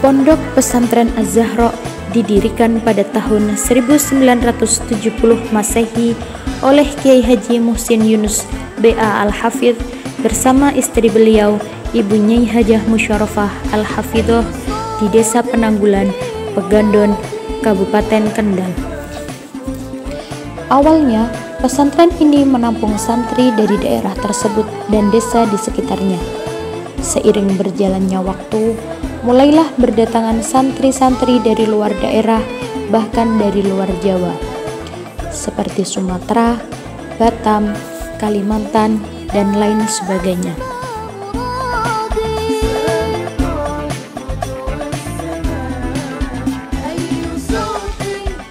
Pondok Pesantren Az-Zahra didirikan pada tahun 1970 Masehi oleh Kiai Haji Muhsin Yunus B.A. Al-Hafidh bersama istri beliau, Ibu Nyai Hajah Musyarafah Al-Hafidhoh di Desa Penanggulan, Pegandon, Kabupaten Kendal. Awalnya, pesantren ini menampung santri dari daerah tersebut dan desa di sekitarnya. Seiring berjalannya waktu, mulailah berdatangan santri-santri dari luar daerah, bahkan dari luar Jawa, seperti Sumatera, Batam, Kalimantan, dan lain sebagainya.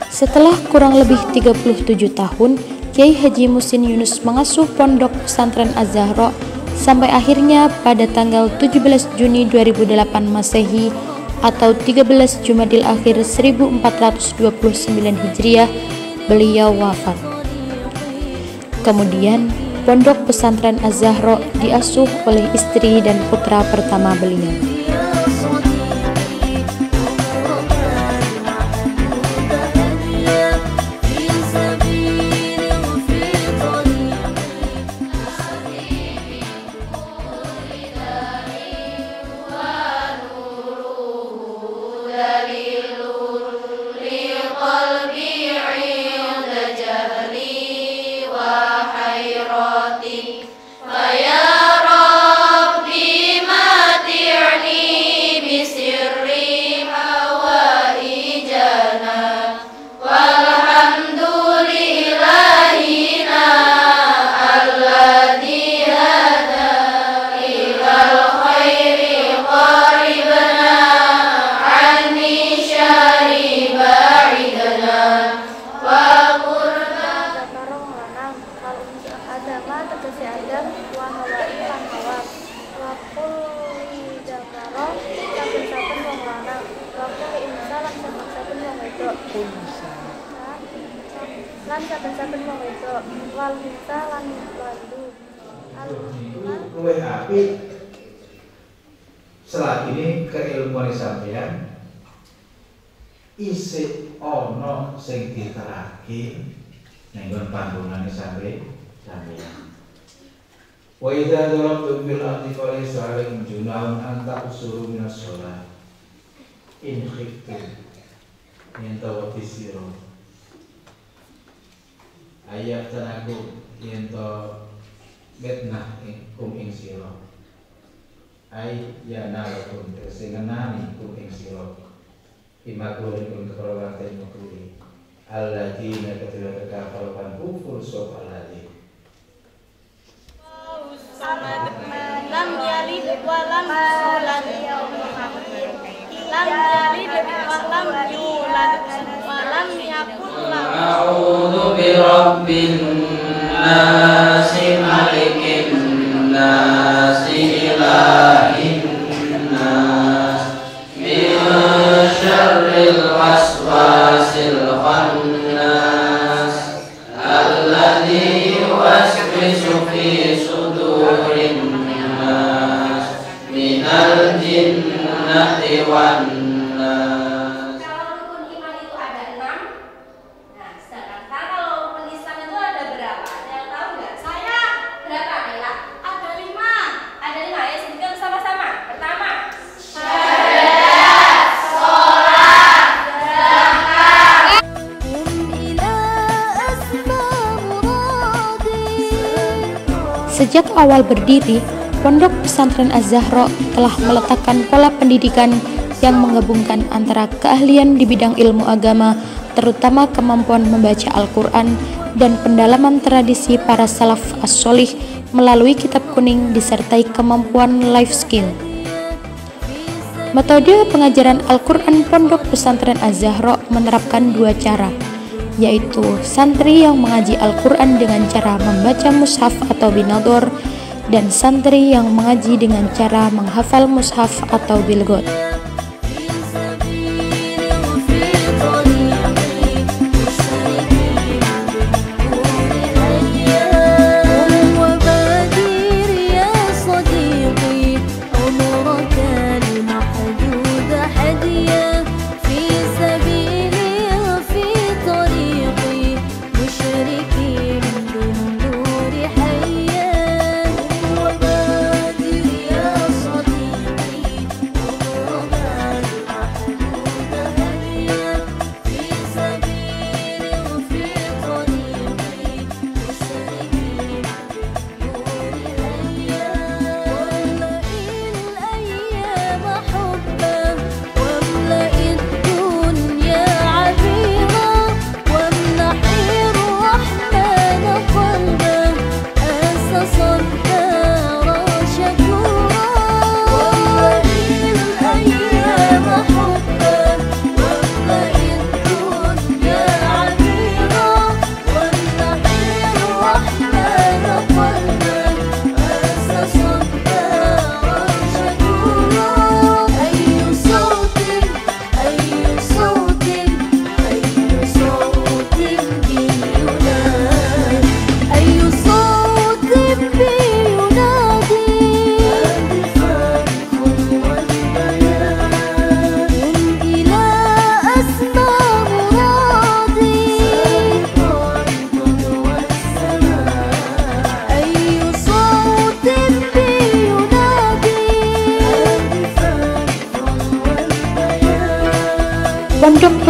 Setelah kurang lebih 37 tahun, Kiai Haji Muhsin Yunus mengasuh Pondok Pesantren Az-Zahra sampai akhirnya pada tanggal 17 Juni 2008 Masehi atau 13 Jumadil Akhir 1429 Hijriah beliau wafat. Kemudian Pondok Pesantren Az-Zahra diasuh oleh istri dan putra pertama beliau. Lan saben-saben wong wedok wal hunsa lan wandu luwih apik selagi ini keilmuan sampeyan isih ana sing diterake ning panggonane sampeyan. Wa idza darabtum bil ardi falaysa 'alaikum junahun an ta'usuru minas shalah in khiftum min tawafisiro ayat tanaku yento betnah kum ing siro ay yanalakum tersengenani kum ing siro imakulun kum keperluan makuli alladina ketika kekafarukan kufur sob alladin lam yalid wa lam yulad lam yalid wa lam yulad wa lam yakul lahu a'udzu birabbin nas malikin nas ilahin nas min syarril waswasil khannas alladzi yuwaswisu fi sudurin nas minal jinnati wan nas. Sejak awal berdiri, Pondok Pesantren Az-Zahra telah meletakkan pola pendidikan yang menggabungkan antara keahlian di bidang ilmu agama, terutama kemampuan membaca Al-Quran, dan pendalaman tradisi para salaf as-solih melalui kitab kuning disertai kemampuan life skill. Metode pengajaran Al-Quran Pondok Pesantren Az-Zahra menerapkan dua cara, yaitu santri yang mengaji Al-Quran dengan cara membaca mushaf atau binador, dan santri yang mengaji dengan cara menghafal mushaf atau bilgot. صديقي عمرك المحدود حديث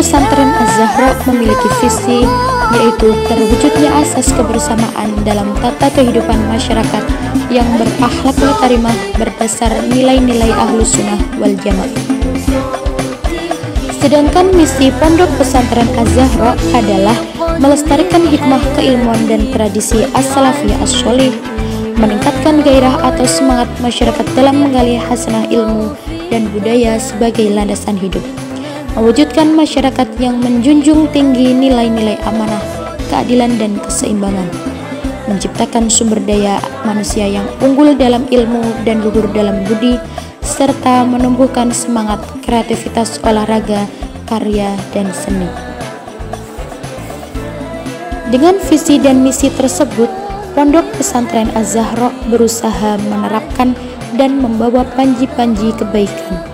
Pesantren Az-Zahra memiliki visi, yaitu terwujudnya asas kebersamaan dalam tata kehidupan masyarakat yang berakhlak karimah berdasar nilai-nilai Ahlus Sunnah wal Jamaah. Sedangkan misi Pondok Pesantren Az-Zahra adalah melestarikan hikmah keilmuan dan tradisi as-salafiyah as-sholih, meningkatkan gairah atau semangat masyarakat dalam menggali hasanah ilmu dan budaya sebagai landasan hidup, mewujudkan masyarakat yang menjunjung tinggi nilai-nilai amanah, keadilan dan keseimbangan, menciptakan sumber daya manusia yang unggul dalam ilmu dan luhur dalam budi, serta menumbuhkan semangat kreativitas olahraga, karya, dan seni. Dengan visi dan misi tersebut, Pondok Pesantren Az-Zahra berusaha menerapkan dan membawa panji-panji kebaikan.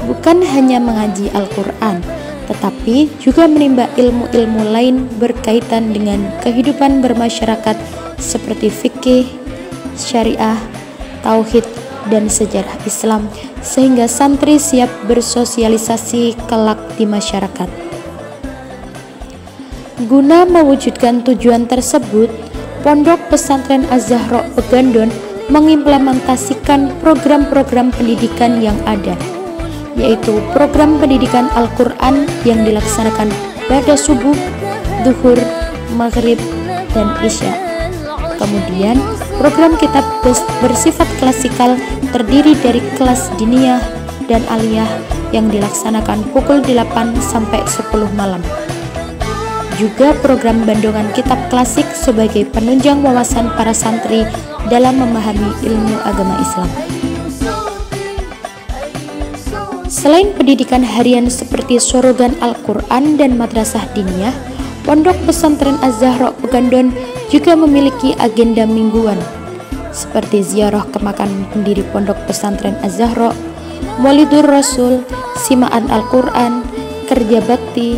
Bukan hanya mengaji Al-Quran, tetapi juga menimba ilmu-ilmu lain berkaitan dengan kehidupan bermasyarakat seperti fikih, syariah, tauhid, dan sejarah Islam, sehingga santri siap bersosialisasi kelak di masyarakat. Guna mewujudkan tujuan tersebut, Pondok Pesantren Az-Zahra Pegandon mengimplementasikan program-program pendidikan yang ada, yaitu program pendidikan Al-Quran yang dilaksanakan pada subuh, zuhur, maghrib, dan isya. Kemudian, program kitab bersifat klasikal terdiri dari kelas diniyah dan aliyah yang dilaksanakan pukul 8 sampai 10 malam. Juga program bandongan kitab klasik sebagai penunjang wawasan para santri dalam memahami ilmu agama Islam. Selain pendidikan harian seperti sorogan Al-Quran dan madrasah diniyah, Pondok Pesantren Az-Zahra Pegandon juga memiliki agenda mingguan seperti ziarah ke makam pendiri Pondok Pesantren Az-Zahra, Maulidur Rasul, simaan Al-Quran, kerja bakti,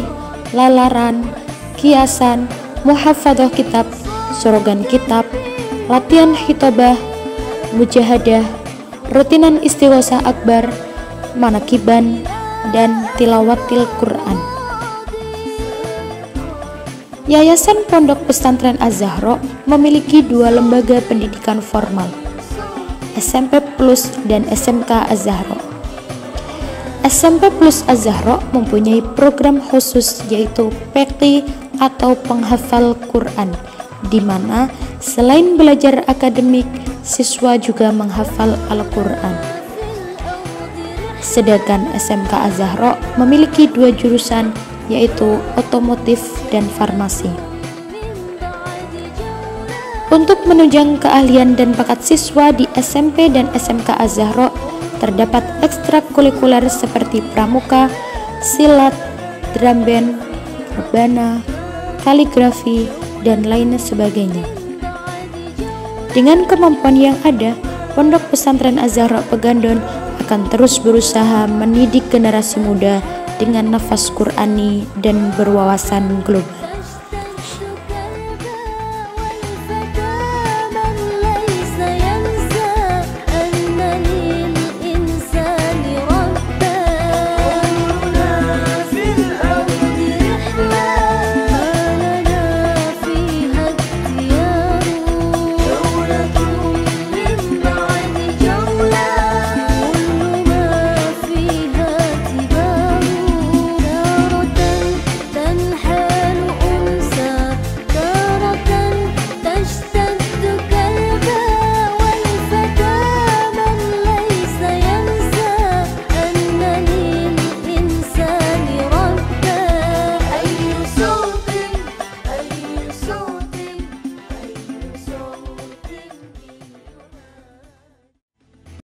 lalaran, kiasan, muhafadzah kitab, sorogan kitab, latihan hitobah, mujahadah, rutinan istighosah akbar, manakiban, dan tilawatil Quran. Yayasan Pondok Pesantren Az-Zahra memiliki dua lembaga pendidikan formal, SMP Plus dan SMK Az-Zahra. SMP Plus Az-Zahra mempunyai program khusus yaitu PEKI atau penghafal Quran, di mana selain belajar akademik, siswa juga menghafal Al-Quran. Sedangkan SMK Az-Zahra memiliki dua jurusan, yaitu otomotif dan farmasi. Untuk menunjang keahlian dan bakat siswa di SMP dan SMK Az-Zahra, terdapat ekstrakurikuler seperti pramuka, silat, drum band, rebana, kaligrafi, dan lain sebagainya. Dengan kemampuan yang ada, Pondok Pesantren Az-Zahra Pegandon akan terus berusaha mendidik generasi muda dengan nafas Qur'ani dan berwawasan global.